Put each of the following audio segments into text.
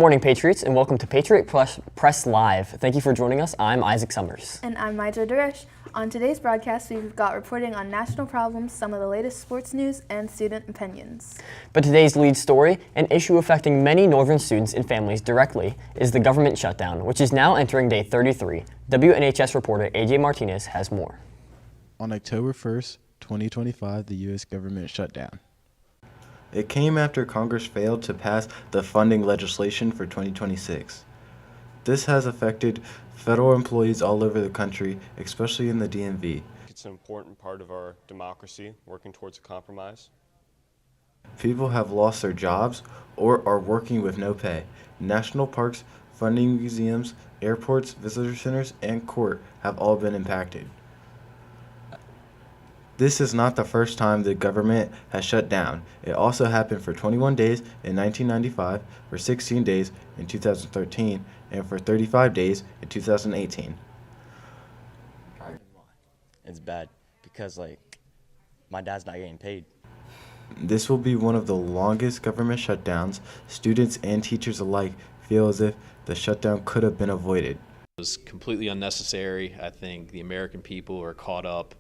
morning, Patriots, and welcome to Patriot Press Live. Thank you for joining us. I'm Isaac Summers. And I'm Maija Duresh. On today's broadcast, we've got reporting on national problems, some of the latest sports news, and student opinions. But today's lead story, an issue affecting many northern students and families directly, is the government shutdown, which is now entering day 33. WNHS reporter AJ Martinez has more. On October 1st, 2025, the U.S. government shut down. It came after Congress failed to pass the funding legislation for 2026. This has affected federal employees all over the country, especially in the DMV. It's an important part of our democracy, working towards a compromise. People have lost their jobs or are working with no pay. National parks, funding museums, airports, visitor centers, and court have all been impacted. This is not the first time the government has shut down. It also happened for 21 days in 1995, for 16 days in 2013, and for 35 days in 2018. It's bad because, my dad's not getting paid. This will be one of the longest government shutdowns. Students and teachers alike feel as if the shutdown could have been avoided. It was completely unnecessary. I think the American people are caught up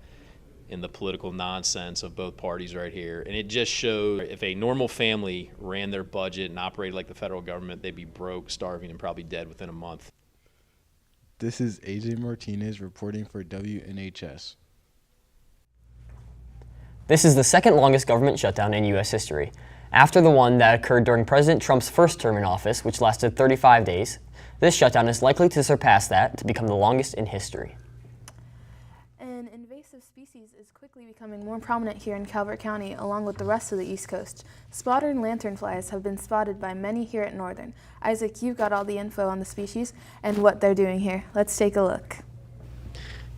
in the political nonsense of both parties right here. And it just showed if a normal family ran their budget and operated like the federal government, they'd be broke, starving, and probably dead within a month. This is AJ Martinez reporting for WNHS. This is the second longest government shutdown in U.S. history. After the one that occurred during President Trump's first term in office, which lasted 35 days, this shutdown is likely to surpass that to become the longest in history. An invasive species is quickly becoming more prominent here in Calvert County, along with the rest of the East Coast. Spotted lanternflies have been spotted by many here at Northern. Isaac, you've got all the info on the species and what they're doing here. Let's take a look.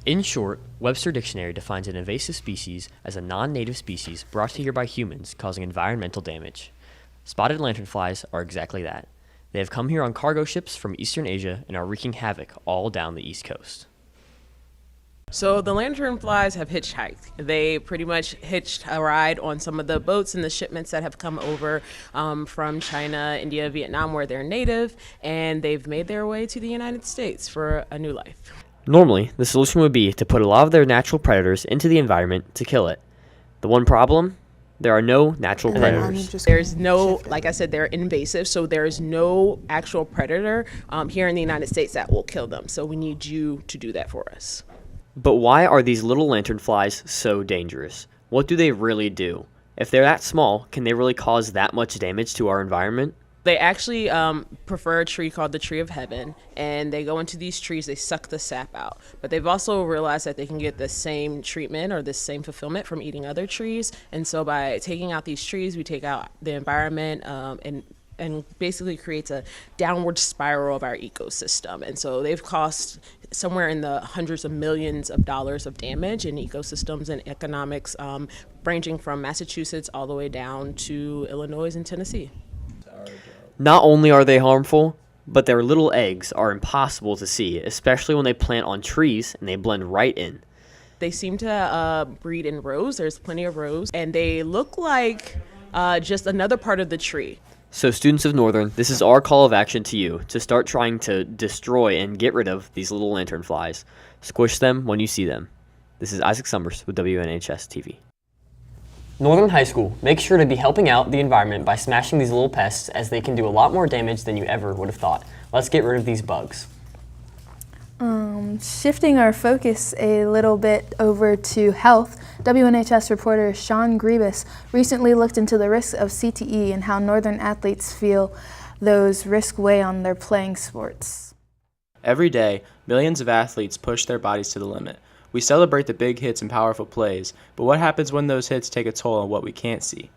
In short, Webster Dictionary defines an invasive species as a non-native species brought here by humans causing environmental damage. Spotted lanternflies are exactly that. They have come here on cargo ships from Eastern Asia and are wreaking havoc all down the East Coast. So the lanternflies have hitchhiked. They pretty much hitched a ride on some of the boats and the shipments that have come over from China, India, Vietnam, where they're native, and they've made their way to the United States for a new life. Normally, the solution would be to put a lot of their natural predators into the environment to kill it. The one problem? There are no natural predators. There's no, like I said, they're invasive, so there's no actual predator here in the United States that will kill them. So we need you to do that for us. But why are these little lanternflies so dangerous? What do they really do? If they're that small, can they really cause that much damage to our environment? They actually prefer a tree called the tree of heaven, and they go into these trees, they suck the sap out. But they've also realized that they can get the same treatment or the same fulfillment from eating other trees. And so by taking out these trees, we take out the environment and basically creates a downward spiral of our ecosystem. And so they've caused somewhere in the hundreds of millions of dollars of damage in ecosystems and economics, ranging from Massachusetts all the way down to Illinois and Tennessee. Not only are they harmful, but their little eggs are impossible to see, especially when they plant on trees and they blend right in. They seem to breed in rows. There's plenty of rows, and they look like just another part of the tree. So students of Northern, this is our call of action to you to start trying to destroy and get rid of these little lanternflies. Squish them when you see them. This is Isaac Summers with WNHS TV. Northern High School, make sure to be helping out the environment by smashing these little pests, as they can do a lot more damage than you ever would have thought. Let's get rid of these bugs. Shifting our focus a little bit over to health, WNHS reporter Sean Grebus recently looked into the risks of CTE and how Northern athletes feel those risks weigh on their playing sports. Every day, millions of athletes push their bodies to the limit. We celebrate the big hits and powerful plays, but what happens when those hits take a toll on what we can't see?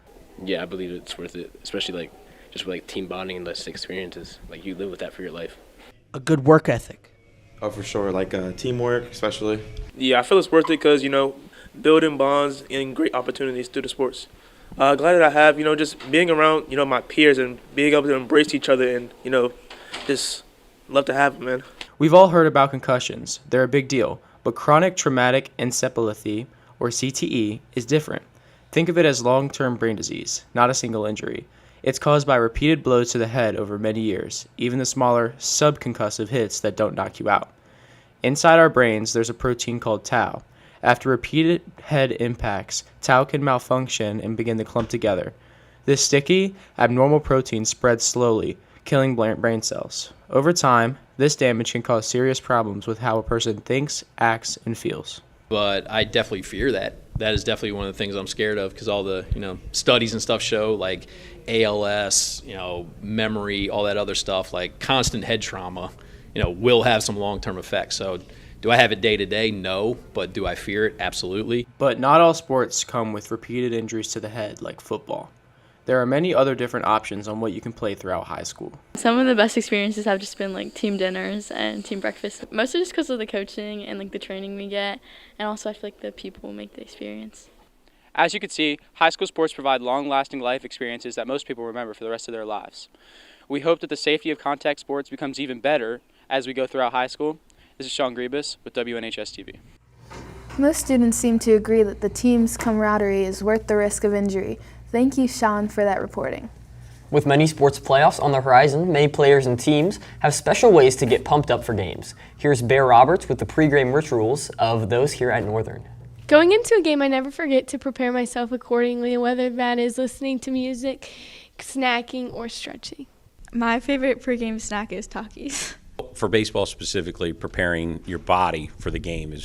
Yeah, I believe it's worth it, especially just with team bonding and those experiences. You live with that for your life. A good work ethic. Oh, for sure. Teamwork, especially. Yeah, I feel it's worth it because, building bonds and great opportunities through the sports. Glad that I have, just being around, my peers and being able to embrace each other and, just love to have them, man. We've all heard about concussions. They're a big deal. But chronic traumatic encephalopathy, or CTE, is different. Think of it as long-term brain disease, not a single injury. It's caused by repeated blows to the head over many years, even the smaller subconcussive hits that don't knock you out. Inside our brains, there's a protein called tau. After repeated head impacts, tau can malfunction and begin to clump together. This sticky, abnormal protein spreads slowly, killing brain cells. Over time, this damage can cause serious problems with how a person thinks, acts, and feels. But I definitely fear that. That is definitely one of the things I'm scared of, because all the studies and stuff show like ALS, memory, all that other stuff, like constant head trauma, will have some long-term effects. So do I have it day to day? No. But do I fear it? Absolutely. But not all sports come with repeated injuries to the head like football. There are many other different options on what you can play throughout high school. Some of the best experiences have just been like team dinners and team breakfast. Mostly just because of the coaching and like the training we get, and also I feel like the people make the experience. As you can see, high school sports provide long-lasting life experiences that most people remember for the rest of their lives. We hope that the safety of contact sports becomes even better as we go throughout high school. This is Sean Grebus with WNHS TV. Most students seem to agree that the team's camaraderie is worth the risk of injury. Thank you, Sean, for that reporting. With many sports playoffs on the horizon, many players and teams have special ways to get pumped up for games. Here's Bear Roberts with the pregame rituals of those here at Northern. Going into a game, I never forget to prepare myself accordingly, whether that is listening to music, snacking, or stretching. My favorite pregame snack is Takis. For baseball specifically, preparing your body for the game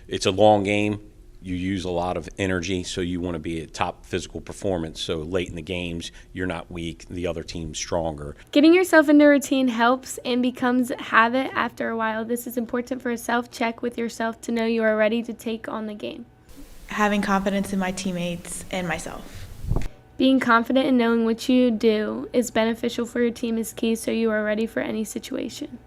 it's a long game. You use a lot of energy, so you want to be at top physical performance. So late in the games, you're not weak, the other team's stronger. Getting yourself into a routine helps and becomes a habit after a while. This is important for a self-check with yourself to know you are ready to take on the game. Having confidence in my teammates and myself. Being confident in knowing what you do is beneficial for your team is key, so you are ready for any situation.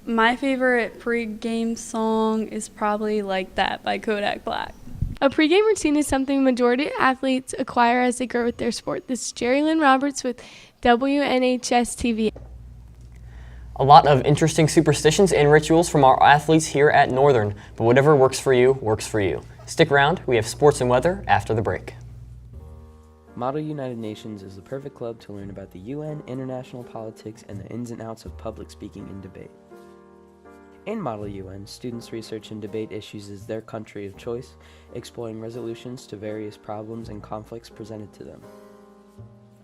My favorite pregame song is probably Like That by Kodak Black. A pregame routine is something majority of athletes acquire as they grow with their sport. This is Jerry Lynn Roberts with WNHS TV. A lot of interesting superstitions and rituals from our athletes here at Northern, but whatever works for you, works for you. Stick around, we have sports and weather after the break. Model United Nations is the perfect club to learn about the UN, international politics, and the ins and outs of public speaking and debate. In Model UN, students research and debate issues as their country of choice, exploring resolutions to various problems and conflicts presented to them.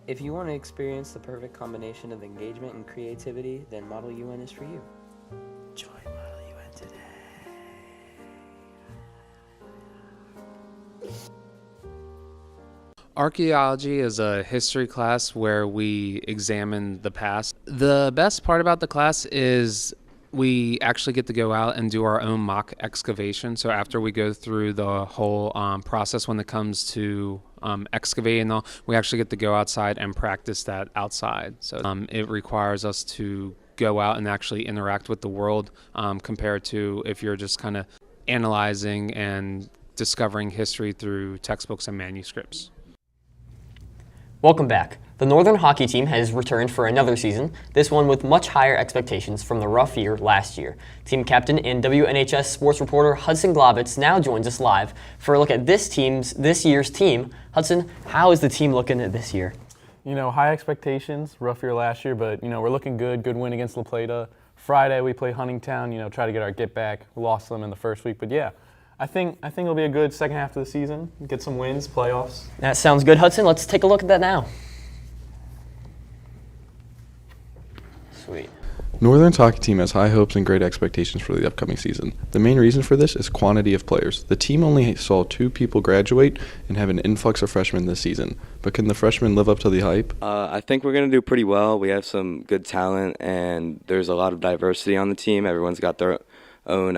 If you want to experience the perfect combination of engagement and creativity, then Model UN is for you. Join Model UN today. Archaeology is a history class where we examine the past. The best part about the class is we actually get to go out and do our own mock excavation. So after we go through the whole process when it comes to excavating and all, we actually get to go outside and practice that outside. So it requires us to go out and actually interact with the world compared to if you're just kind of analyzing and discovering history through textbooks and manuscripts. Welcome back. The Northern hockey team has returned for another season, this one with much higher expectations from the rough year last year. Team captain and WNHS sports reporter Hudson Glavitz now joins us live for a look at this year's team. Hudson, how is the team looking at this year? High expectations, rough year last year, but we're looking good. Good win against La Plata. Friday we play Huntingtown, try to get our get back. We lost them in the first week, but yeah. I think it'll be a good second half of the season. Get some wins, playoffs. That sounds good, Hudson. Let's take a look at that now. Sweet. Northern's hockey team has high hopes and great expectations for the upcoming season. The main reason for this is quantity of players. The team only saw 2 people graduate and have an influx of freshmen this season. But can the freshmen live up to the hype? I think we're going to do pretty well. We have some good talent, and there's a lot of diversity on the team. Everyone's got their own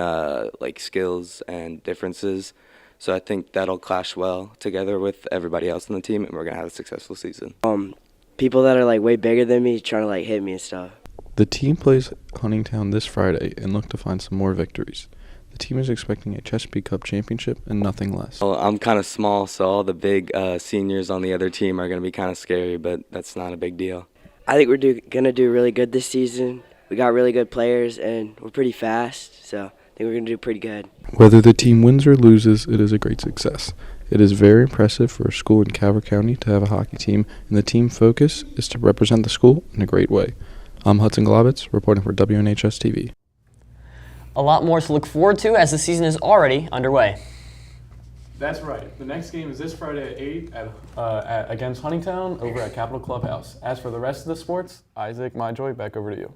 skills and differences. So I think that'll clash well together with everybody else on the team, and we're going to have a successful season. People that are way bigger than me trying to hit me and stuff. The team plays Huntingtown this Friday and look to find some more victories. The team is expecting a Chesapeake Cup championship and nothing less. Well, I'm kind of small, so all the big seniors on the other team are going to be kind of scary, but that's not a big deal. I think we're going to do really good this season. We got really good players, and we're pretty fast, so I think we're going to do pretty good. Whether the team wins or loses, it is a great success. It is very impressive for a school in Calvert County to have a hockey team, and the team focus is to represent the school in a great way. I'm Hudson Globitz, reporting for WNHS TV. A lot more to look forward to as the season is already underway. That's right. The next game is this Friday at 8 against Huntingtown over at Capitol Clubhouse. As for the rest of the sports, Isaac, Myjoy, back over to you.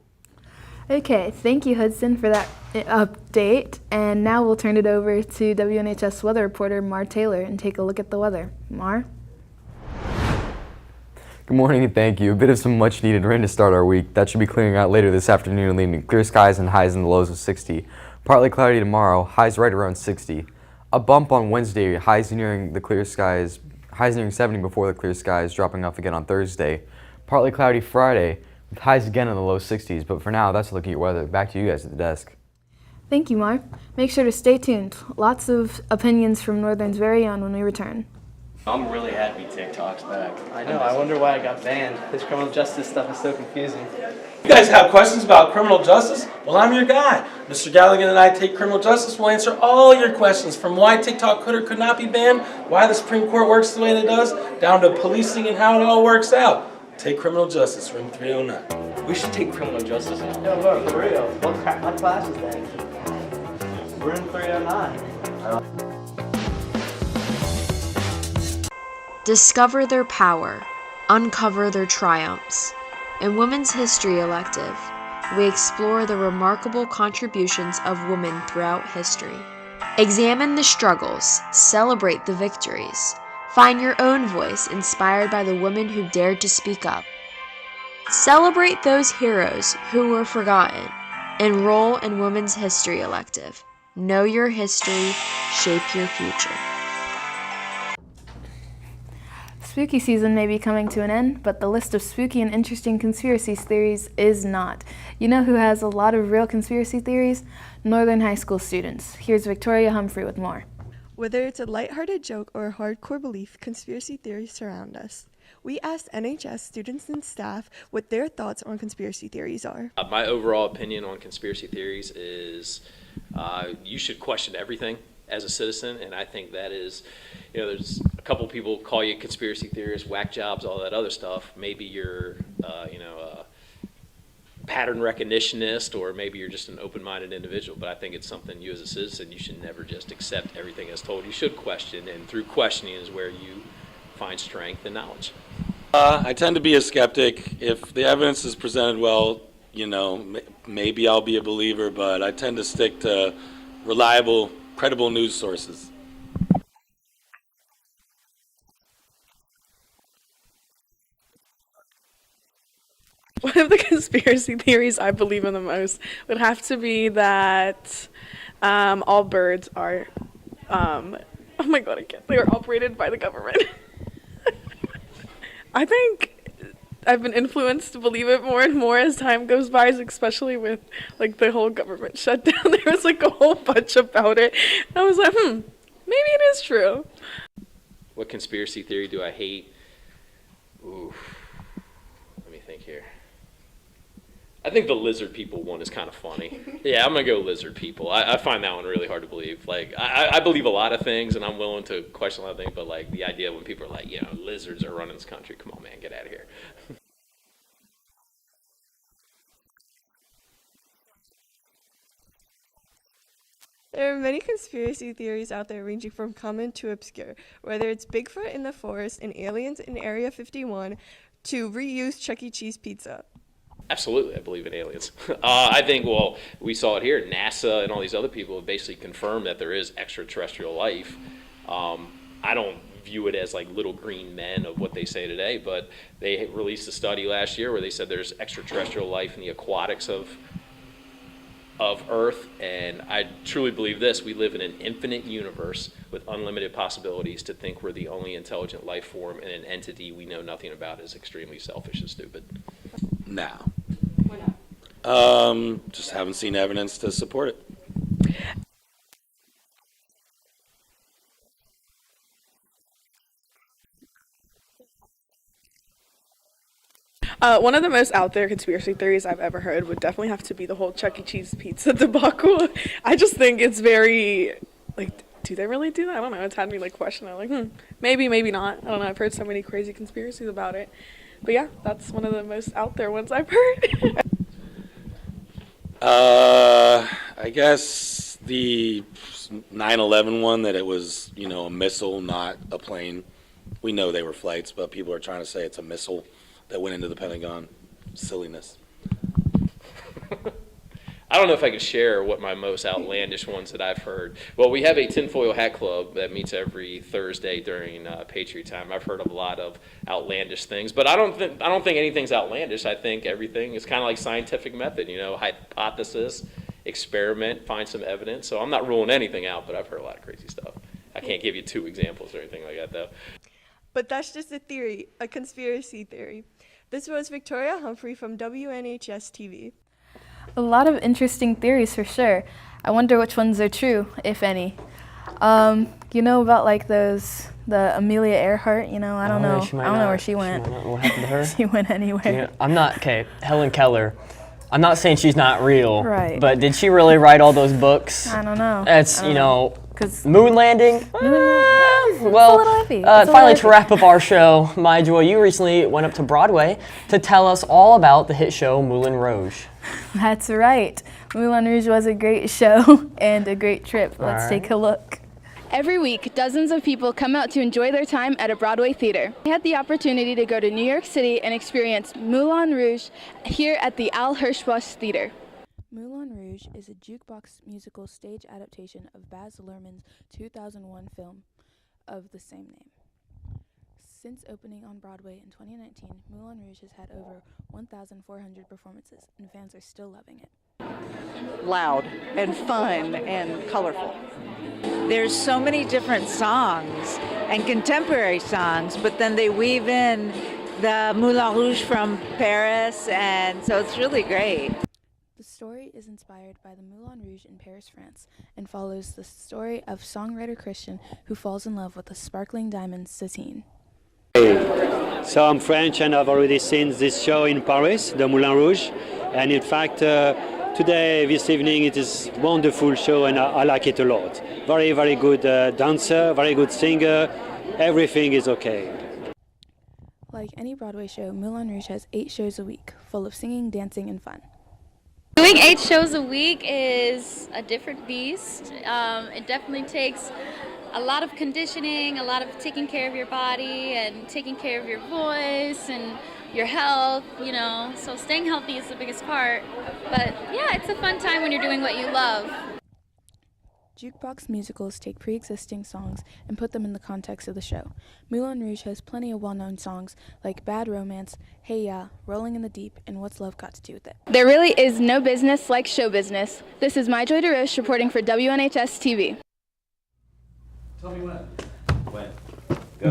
Okay, thank you, Hudson, for that update. And now we'll turn it over to WNHS weather reporter Mar Taylor and take a look at the weather. Mar? Good morning and thank you. A bit of some much needed rain to start our week. That should be clearing out later this afternoon, leading to clear skies and highs in the lows of 60. Partly cloudy tomorrow, highs right around 60. A bump on Wednesday, highs nearing 70 before the clear skies, dropping off again on Thursday. Partly cloudy Friday, with highs again in the low 60s, but for now, that's looking at weather. Back to you guys at the desk. Thank you, Mar. Make sure to stay tuned. Lots of opinions from Northern's very own when we return. I'm really happy TikTok's back. I know, I wonder why I got banned. This criminal justice stuff is so confusing. You guys have questions about criminal justice? Well, I'm your guy. Mr. Galligan and I take criminal justice. We'll answer all your questions, from why TikTok could or could not be banned, why the Supreme Court works the way it does, down to policing and how it all works out. Take criminal justice, room 309. We should take criminal justice now. Yo, look, for real. What class is that? Room 309. Discover their power, uncover their triumphs. In Women's History Elective, we explore the remarkable contributions of women throughout history. Examine the struggles, celebrate the victories. Find your own voice inspired by the women who dared to speak up. Celebrate those heroes who were forgotten. Enroll in Women's History Elective. Know your history, shape your future. Spooky season may be coming to an end, but the list of spooky and interesting conspiracy theories is not. You know who has a lot of real conspiracy theories? Northern high school students. Here's Victoria Humphrey with more. Whether it's a lighthearted joke or a hardcore belief, conspiracy theories surround us. We asked NHS students and staff what their thoughts on conspiracy theories are. My overall opinion on conspiracy theories is you should question everything as a citizen, and I think that is, there's a couple people call you conspiracy theorists, whack jobs, all that other stuff. Maybe you're, a pattern recognitionist, or maybe you're just an open-minded individual. But I think it's something you as a citizen, you should never just accept everything as told. You should question, and through questioning is where you find strength and knowledge. I tend to be a skeptic. If the evidence is presented well, maybe I'll be a believer, but I tend to stick to reliable, credible news sources. One of the conspiracy theories I believe in the most would have to be that all birds are, oh my god, I can't, they are operated by the government. I think I've been influenced to believe it more and more as time goes by, especially with the whole government shutdown. There was a whole bunch about it. And I was like, maybe it is true. What conspiracy theory do I hate? Ooh, let me think here. I think the lizard people one is kind of funny. Yeah, I'm going to go lizard people. I find that one really hard to believe. I believe a lot of things, and I'm willing to question a lot of things, but the idea when people are like, lizards are running this country, come on, man, get out of here. There are many conspiracy theories out there ranging from common to obscure, whether it's Bigfoot in the forest and aliens in Area 51 to reuse Chuck E. Cheese pizza. Absolutely, I believe in aliens. I think, we saw it here. NASA and all these other people have basically confirmed that there is extraterrestrial life. I don't view it as little green men of what they say today, but they released a study last year where they said there's extraterrestrial life in the aquatics of Earth, and I truly believe this. We live in an infinite universe with unlimited possibilities. To think we're the only intelligent life form in an entity we know nothing about is extremely selfish and stupid. Now. Why not? Just haven't seen evidence to support it. One of the most out there conspiracy theories I've ever heard would definitely have to be the whole Chuck E. Cheese pizza debacle. I just think it's very, do they really do that? I don't know. It's had me like question it, like, maybe, maybe not. I don't know. I've heard so many crazy conspiracies about it. But yeah, that's one of the most out there ones I've heard. I guess the 9/11 one, that it was, a missile, not a plane. We know they were flights, but people are trying to say it's a missile that went into the Pentagon. Silliness. I don't know if I could share what my most outlandish ones that I've heard. Well, we have a tinfoil hat club that meets every Thursday during Patriot time. I've heard of a lot of outlandish things, but I don't think anything's outlandish. I think everything is kind of like scientific method, hypothesis, experiment, find some evidence. So I'm not ruling anything out, but I've heard a lot of crazy stuff. I can't give you 2 examples or anything like that, though. But that's just a theory, a conspiracy theory. This was Victoria Humphrey from WNHS TV. A lot of interesting theories for sure. I wonder which ones are true, if any. You know about like the Amelia Earhart, I don't know. I don't know where she went. What happened to her? She went anywhere. Helen Keller. I'm not saying she's not real, right? But did she really write all those books? I don't know. That's, moon landing? Well, finally to wrap up our show, My Joy, you recently went up to Broadway to tell us all about the hit show Moulin Rouge. That's right. Moulin Rouge was a great show and a great trip. Let's take a look. Every week, dozens of people come out to enjoy their time at a Broadway theater. I had the opportunity to go to New York City and experience Moulin Rouge here at the Al Hirschbusch Theater. Moulin Rouge is a jukebox musical stage adaptation of Baz Luhrmann's 2001 film of the same name. Since opening on Broadway in 2019, Moulin Rouge has had over 1,400 performances, and fans are still loving it. Loud and fun and colorful. There's so many different songs and contemporary songs, but then they weave in the Moulin Rouge from Paris, and so it's really great. The story is inspired by the Moulin Rouge in Paris, France, and follows the story of songwriter Christian who falls in love with the sparkling diamond Satine. So I'm French and I've already seen this show in Paris, the Moulin Rouge, and in fact today, this evening, it is a wonderful show and I like it a lot. Very, very good dancer, very good singer, everything is okay. Like any Broadway show, Moulin Rouge has 8 shows a week, full of singing, dancing, and fun. Doing 8 shows a week is a different beast. It definitely takes a lot of conditioning, a lot of taking care of your body and taking care of your voice and your health, so staying healthy is the biggest part. But yeah, it's a fun time when you're doing what you love. Jukebox musicals take pre-existing songs and put them in the context of the show. Moulin Rouge has plenty of well-known songs like Bad Romance, Hey Ya, Rolling in the Deep, and What's Love Got to Do with It. There really is no business like show business. This is My Joy DeRoche reporting for WNHS TV. Tell me when.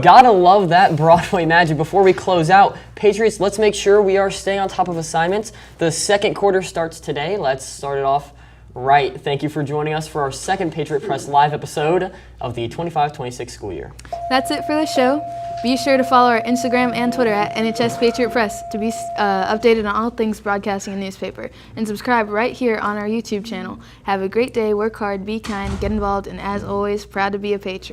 Gotta love that Broadway magic. Before we close out, Patriots, let's make sure we are staying on top of assignments. The second quarter starts today. Let's start it off right. Thank you for joining us for our second Patriot Press live episode of the 25-26 school year. That's it for the show. Be sure to follow our Instagram and Twitter at NHS Patriot Press to be updated on all things broadcasting and newspaper. And subscribe right here on our YouTube channel. Have a great day, work hard, be kind, get involved, and as always, proud to be a Patriot.